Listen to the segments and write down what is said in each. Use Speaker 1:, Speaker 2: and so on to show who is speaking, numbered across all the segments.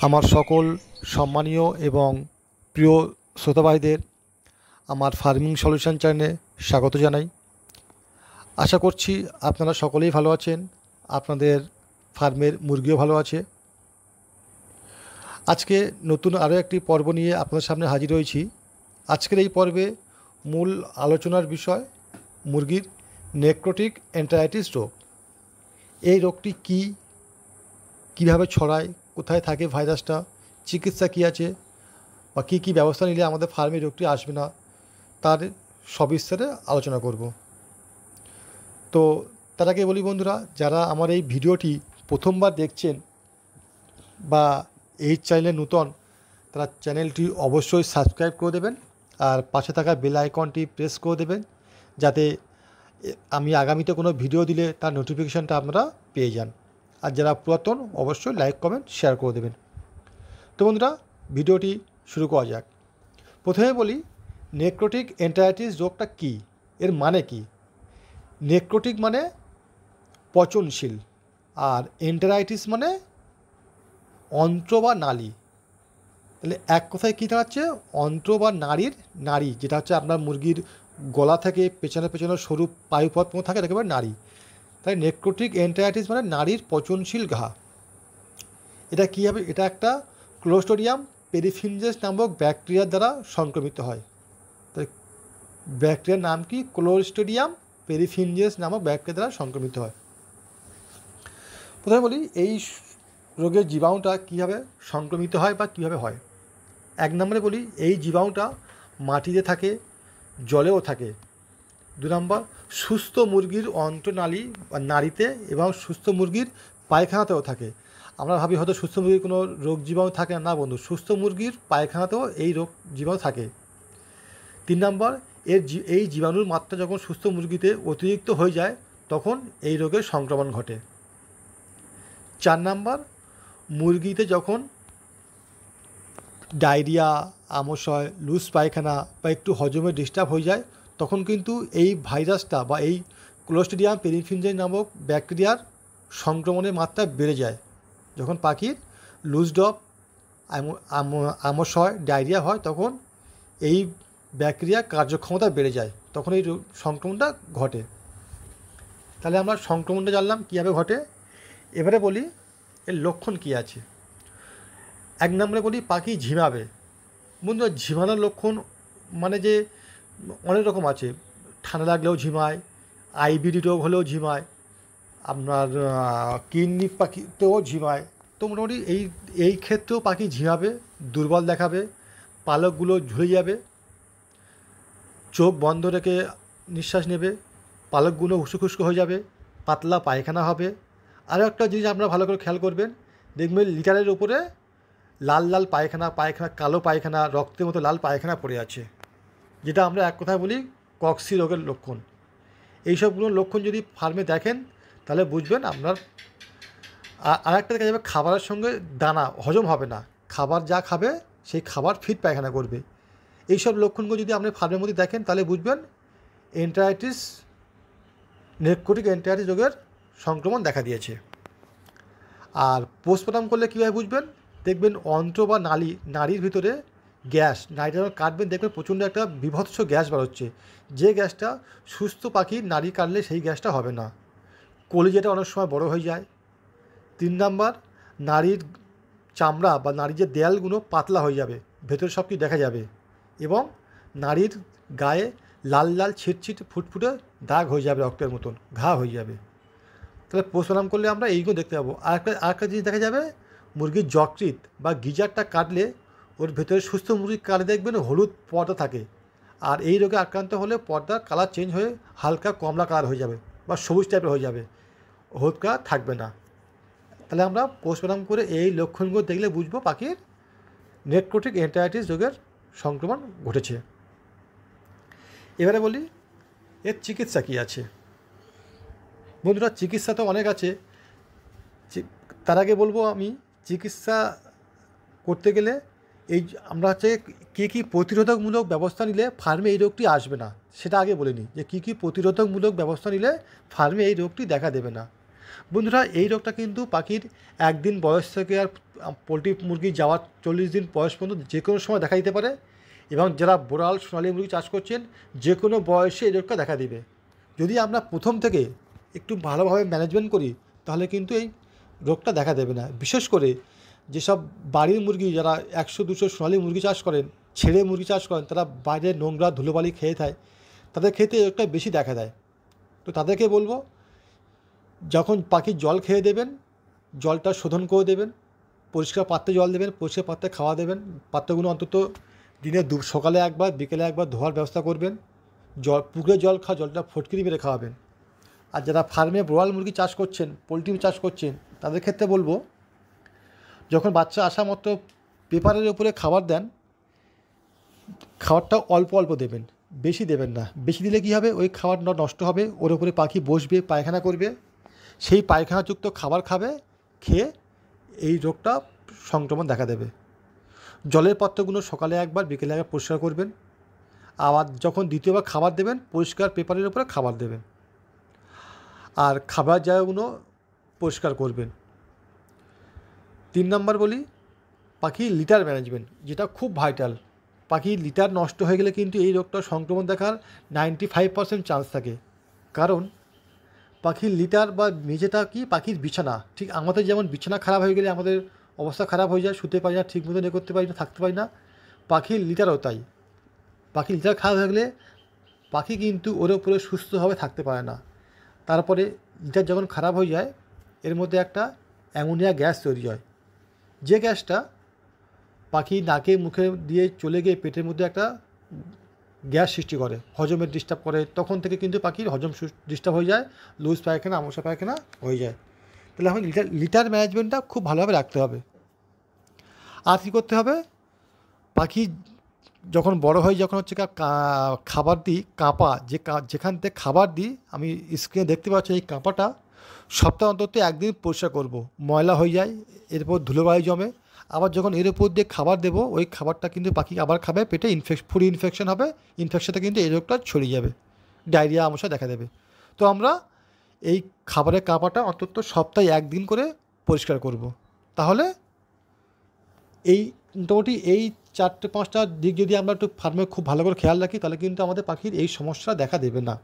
Speaker 1: আমার সকল সম্মানীয় এবং প্রিয় শ্রোতাভাইদের আমার ফার্মিং সলিউশন চ্যানেলে স্বাগত জানাই। আশা করছি আপনারা সকলেই ভালো আছেন, আপনাদের ফার্মের মুরগিও ভালো আছে। আজকে নতুন আরও একটি পর্ব নিয়ে আপনাদের সামনে হাজির হয়েছি। আজকের এই পর্বে মূল আলোচনার বিষয় মুরগির নেক্রোটিক এন্টারাইটিস রোগ। এই রোগটি কীভাবে ছড়ায়, কোথায় থাকে ভাইরাসটা, চিকিৎসা কী আছে বা কী ব্যবস্থা নিলে আমাদের ফার্মে রোগটি আসবে না, তার সবিস্তারে আলোচনা করব। তো তার আগে বলি বন্ধুরা, যারা আমার এই ভিডিওটি প্রথমবার দেখছেন বা এই চ্যানেলে নূতন, তারা চ্যানেলটি অবশ্যই সাবস্ক্রাইব করে দেবেন আর পাশে থাকা বেল আইকনটি প্রেস করে দেবেন, যাতে আমি আগামীতে কোনো ভিডিও দিলে তার নোটিফিকেশানটা আপনারা পেয়ে যান। আর যারা পুরাতন অবশ্যই লাইক কমেন্ট শেয়ার করে দেবেন। তো বন্ধুরা, ভিডিওটি শুরু করা যাক। প্রথমে বলি নেক্রোটিক এন্টারাইটিস রোগটা কী, এর মানে কি। নেক্রোটিক মানে পচনশীল, আর এন্টারাইটিস মানে অন্ত্র বা নালী। তাহলে এক কথায় কী দাঁড়াচ্ছে, অন্ত্র বা নাড়ি, যেটা হচ্ছে আপনার মুরগির গলা থেকে পেছনে সরু পায়ুপথ থাকে, এটাকে বলে নাড়ি। তাই নেক্রোটিক এন্টারাইটিস মানে নাড়ির পচনশীল ঘা। এটা কী হবে, এটা একটা ক্লোস্ট্রিডিয়াম পেরিফিনজেস নামক ব্যাকটেরিয়ার দ্বারা সংক্রমিত হয়। তাই ব্যাকটেরিয়ার নাম কি, ক্লোস্ট্রিডিয়াম পেরিফিনজেস নামক ব্যাকটেরিয়া দ্বারা সংক্রমিত হয়। প্রথমে বলি এই রোগের জীবাণুটা কীভাবে সংক্রমিত হয় বা কীভাবে হয়। এক নম্বরে বলি এই জীবাণুটা মাটিতে থাকে, জলেও থাকে। 2 নম্বর, সুস্থ মুরগির অন্ত্রনালী বা নাড়িতে এবং সুস্থ মুরগির পায়খানাতেও থাকে। আমরা ভাবি হয়তো সুস্থ মুরগির কোনো রোগ জীবাণু থাকে না, বন্ধু, সুস্থ মুরগির পায়খানাতেও এই রোগ জীবাণু থাকে। 3 নম্বর, এই জীবাণুর মাত্রা যখন সুস্থ মুরগিতে অতিরিক্ত হয়ে যায় তখন এই রোগের সংক্রমণ ঘটে। 4 নম্বর, মুরগিতে যখন ডায়রিয়া, আমশয়, লুজ পায়খানা বা একটু হজমে ডিস্টার্ব হয়ে যায় তখন কিন্তু এই ভাইরাসটা বা এই ক্লোস্ট্রিডিয়াম পেরিফিনজেস নামক ব্যাকটেরিয়ার সংক্রমণের মাত্রা বেড়ে যায়। যখন পাখির লুজ ডপ, আমশয়, ডায়রিয়া হয় তখন এই ব্যাকটেরিয়ার কার্যক্ষমতা বেড়ে যায়, তখন এই সংক্রমণটা ঘটে। তাহলে আমরা সংক্রমণটা জানলাম কীভাবে ঘটে। এবারে বলি এর লক্ষণ কী আছে। 1 নম্বরে বলি পাখি ঝিমাবে। বন্ধুরা, ঝিমানোর লক্ষণ মানে যে অনেক রকম আছে। ঠান্ডা লাগলেও ঝিমায়, আইবিডি রোগ হলেও ঝিমায়, আপনার কিডনি পাখিতেও ঝিমায়। তো মোটামুটি এই ক্ষেত্রেও পাখি ঝিমাবে, দুর্বল দেখাবে, পালকগুলো ঝুলে যাবে, চোখ বন্ধ রেখে নিঃশ্বাস নেবে, পালকগুলো উস্কো হয়ে যাবে, পাতলা পায়খানা হবে। আরও একটা জিনিস আপনারা ভালো করে খেয়াল করবেন, দেখবেন লিটারের উপরে লাল পায়খানা, কালো পায়খানা, রক্তের মতো লাল পায়খানা পড়ে আছে, যেটা আমরা এক কথায় বলি কক্সি রোগের লক্ষণ। এইসবগুলো লক্ষণ যদি ফার্মে দেখেন তাহলে বুঝবেন আপনার। আর একটা দেখা যাবে খাবারের সঙ্গে দানা হজম হবে না, খাবার যা খাবে সেই খাবার ফিট পায়খানা করবে। এইসব লক্ষণগুলো যদি আপনি ফার্মের মধ্যে দেখেন তাহলে বুঝবেন এন্টারাইটিস, নেক্রোটিক এন্টারাইটিস রোগের সংক্রমণ দেখা দিয়েছে। আর পোস্টমর্টম করলে কীভাবে বুঝবেন, দেখবেন অন্ত্র বা নাড়ির ভিতরে গ্যাস, নাড়িটা যখন কাটবেন দেখবেন প্রচণ্ড একটা বিভৎস গ্যাস বেরোচ্ছে, যে গ্যাসটা সুস্থ পাখির নাড়ি কাটলে সেই গ্যাসটা হবে না। কলিজাটা অনেক সময় বড় হয়ে যায়। 3 নম্বর, নাড়ির চামড়া বা নাড়ির যে দেয়ালগুলো পাতলা হয়ে যাবে, ভেতরে সব কিছু দেখা যাবে, এবং নাড়ির গায়ে লাল ছিটছিট ফুটফুটে দাগ হয়ে যাবে, রক্তের মতন ঘা হয়ে যাবে। তাহলে পোস্টমর্টম করলে আমরা এইগুলো দেখতে পাবো। আরেকটা জিনিস দেখা যাবে, মুরগির যকৃৎ বা গিজারটা কাটলে ওর ভেতরে সুস্থ মুরগির কাটলে দেখবেন হলুদ পর্দা থাকে, আর এই রোগে আক্রান্ত হলে পর্দার কালার চেঞ্জ হয়ে হালকা কমলা কালার হয়ে যাবে বা সবুজ টাইপের হয়ে যাবে, হলুদ কালার থাকবে না। তাহলে আমরা পোস্টমর্টম করে এই লক্ষণগুলো দেখলে বুঝবো পাখির নেক্রোটিক এন্টারাইটিস রোগের সংক্রমণ ঘটেছে। এবারে বলি এর চিকিৎসা কী আছে। বন্ধুরা, চিকিৎসা তো অনেক আছে। তার আগে বলবো আমি চিকিৎসা করতে গেলে আমরা কী প্রতিরোধকমূলক ব্যবস্থা নিলে ফার্মে এই রোগটি আসবে না, সেটা আগে বলে নিই যে কী প্রতিরোধকমূলক ব্যবস্থা নিলে ফার্মে এই রোগটি দেখা দেবে না। বন্ধুরা, এই রোগটা কিন্তু পাখির 1 দিন বয়স থেকে আর পোলট্রি মুরগি যাওয়ার 40 দিন বয়স পর্যন্ত যে কোনো সময় দেখা দিতে পারে, এবং যারা বোরাল সোনালী মুরগি চাষ করছেন যে কোনো বয়সে এই রোগটা দেখা দিবে। যদি আমরা প্রথম থেকে একটু ভালোভাবে ম্যানেজমেন্ট করি তাহলে কিন্তু এই রোগটা দেখা দেবে না। বিশেষ করে যেসব বাড়ির মুরগি যারা 100-200 সোনালী মুরগি চাষ করেন, ছেড়ে মুরগি চাষ করেন, তারা বাইরে নোংরা ধুলোবালি খেয়ে থাকে, তাদের ক্ষেত্রে এই রোগটা বেশি দেখা দেয়। তো তাদেরকে বলবো, যখন পাখির জল খেয়ে দেবেন, জলটা শোধন করে দেবেন, পরিষ্কার পাত্রে জল দেবেন, পরিষ্কার পাত্রে খাওয়া দেবেন। পাত্রগুলো অন্তত দিনে সকালে একবার বিকেলে একবার ধোয়ার ব্যবস্থা করবেন। পুকুরের জল জলটা ফটকিরি মেরে খাওয়াবেন। আর যারা ফার্মে ব্রয়লার মুরগি চাষ করছেন, পোলট্রি চাষ করছেন, তাদের ক্ষেত্রে বলবো, যখন বাচ্চা আসা মাত্র পেপারের উপরে খাবার দেন, খাবারটা অল্প অল্প দেবেন, বেশি দেবেন না। বেশি দিলে কী হবে, ওই খাবার নষ্ট হবে, ওর উপরে পাখি বসবে, পায়খানা করবে, সেই পায়খানাযুক্ত খাবার খাবে, খেয়ে এই রোগটা সংক্রমণ দেখা দেবে। জলের পাত্রগুলো সকালে একবার বিকেলে একবার পরিষ্কার করবেন। আবার যখন দ্বিতীয়বার খাবার দেবেন, পরিষ্কার পেপারের উপরে খাবার দেবেন। আর খাবার জায়গাগুলো পরিষ্কার করবেন। 3 নম্বর বলি, পাখির লিটার ম্যানেজমেন্ট, যেটা খুব ভাইটাল। পাখির লিটার নষ্ট হয়ে গেলে কিন্তু এই রোগটা সংক্রমণ দেখার 95% চান্স থাকে। কারণ পাখির লিটার বা মেঝেটা কি পাখির বিছানা, ঠিক আমাদের যেমন বিছানা খারাপ হয়ে গেলে আমাদের অবস্থা খারাপ হয়ে যায়, শুতে পারি না, ঠিক মতো করতে পারি না, থাকতে পারি না, পাখির লিটারও তাই। পাখির লিটার খারাপ হয়ে গেলে পাখি কিন্তু ওর উপরে সুস্থভাবে থাকতে পারে না। তারপরে লিটার যখন খারাপ হয়ে যায়, এর মধ্যে একটা অ্যামোনিয়া গ্যাস তৈরি হয়, যে গ্যাসটা পাখি নাকে মুখে দিয়ে চলে গিয়ে পেটের মধ্যে একটা গ্যাস সৃষ্টি করে, হজমের ডিস্টার্ব করে। তখন থেকে কিন্তু পাখির হজম ডিস্টার্ব হয়ে যায়, লুজ পায়খানা, আমসা পায়খানা হয়ে যায়। তাহলে এখন লিটার ম্যানেজমেন্টটা খুব ভালোভাবে রাখতে হবে। আর কী করতে হবে, পাখি যখন বড় হয়, যখন হচ্ছে খাবার দিই, কাঁপা যেখান থেকে খাবার দিই, আমি স্ক্রিনে দেখতে পাচ্ছি এই কাঁপাটা সপ্তাহ অন্তত একদিন পরিষ্কার করব। ময়লা হয়ে যায়, এরপর ধুলোবালি জমে। আবার যখন এর উপর দিয়ে খাবার দেবো, ওই খাবারটা কিন্তু পাখি আবার খাবে, পেটে ফুড ইনফেকশন হবে, ইনফেকশনটা কিন্তু এই রোগটা ছড়িয়ে যাবে, ডায়রিয়া আমসা দেখা দেবে। তো আমরা এই খাবারের কাঁপাটা অন্তত সপ্তাহে একদিন করে পরিষ্কার করব। তাহলে এই মোটামুটি এই 4-5টা দিক যদি আমরা একটু ফার্মে খুব ভালো করে খেয়াল রাখি, তাহলে কিন্তু আমাদের পাখির এই সমস্যা দেখা দেবে না।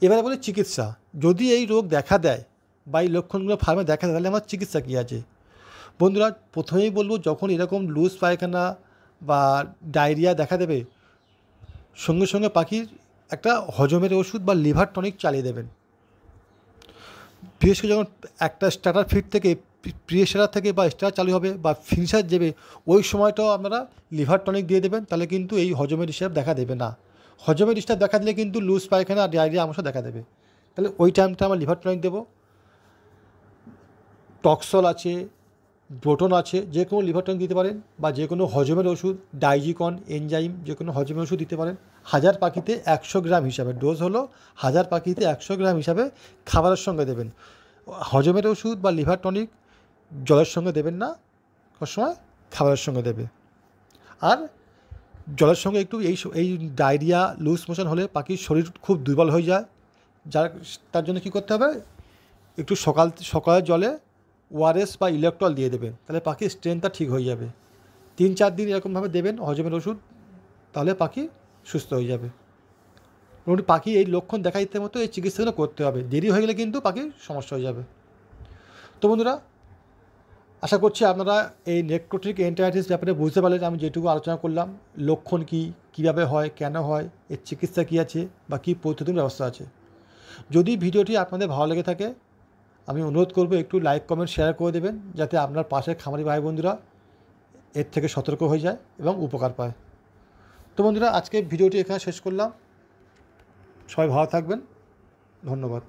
Speaker 1: এবারে বলি চিকিৎসা। যদি এই রোগ দেখা দেয় বা এই লক্ষণগুলো ফার্মে দেখা দেয়, তাহলে আমার চিকিৎসা কী আছে? বন্ধুরা, প্রথমেই বলবো, যখন এরকম লুজ পায়খানা বা ডায়রিয়া দেখা দেবে, সঙ্গে সঙ্গে পাখির একটা হজমের ওষুধ বা লিভার টনিক চালিয়ে দেবেন। বিশেষ করে যখন একটা স্টার্টার ফিড থেকে প্রিয়েসার থেকে বা স্টার চালু হবে বা ফিনিশার যাবে, ওই সময়টাও আপনারা লিভার টনিক দিয়ে দেবেন। তাহলে কিন্তু এই হজমের ডিস্টার্ব দেখা দেবে না। হজমের ডিস্টার্ব দেখা দিলে কিন্তু লুজ পায়খানা আর ডায়রিয়া আমসা দেখা দেবে। তাহলে ওই টাইমটা আমরা লিভার টনিক দেবো। টক্সল আছে, ব্রোটন আছে, যে কোনো লিভার টনিক দিতে পারেন, বা যে কোনো হজমের ওষুধ, ডাইজিকন, এনজাইম, যে কোনো হজমের ওষুধ দিতে পারেন। 1000 পাখিতে 100 গ্রাম হিসাবে, ডোজ হলো 1000 পাখিতে 100 গ্রাম হিসাবে খাবারের সঙ্গে দেবেন। হজমের ওষুধ বা লিভার টনিক জলের সঙ্গে দেবেন না, সবসময় খাবারের সঙ্গে দেবে। আর জলের সঙ্গে একটু এই ডায়রিয়া লুজ মোশন হলে পাখির শরীর খুব দুর্বল হয়ে যায়, তার জন্য কী করতে হবে, একটু সকালের জলে ওআরএস বা ইলেকট্রল দিয়ে দেবেন। তাহলে পাখির স্ট্রেংথটা ঠিক হয়ে যাবে। 3-4 দিন এরকমভাবে দেবেন হজমের ওষুধ, তাহলে পাখি সুস্থ হয়ে যাবে। মোটামুটি পাখি এই লক্ষণ দেখা দিতে মতো এই চিকিৎসাগুলো করতে হবে। দেরি হয়ে গেলে কিন্তু পাখির সমস্যা হয়ে যাবে। তো বন্ধুরা, আশা করছি আপনারা এই নেক্রোটিক এন্টারাইটিস ব্যাপারে বুঝতে পারলেন। আমি যেটুকু আলোচনা করলাম, লক্ষণ কী, কীভাবে হয়, কেন হয়, এর চিকিৎসা কী আছে বা কী পদ্ধতির ব্যবস্থা আছে। যদি ভিডিওটি আপনাদের ভালো লেগে থাকে, আমি অনুরোধ করব একটু লাইক, কমেন্ট, শেয়ার করে দেবেন, যাতে আপনার পাশের খামারি ভাই বন্ধুরা এর থেকে সতর্ক হয়ে যায় এবং উপকার পায়। তো বন্ধুরা, আজকে ভিডিওটি এখানে শেষ করলাম। সবাই ভালো থাকবেন। ধন্যবাদ।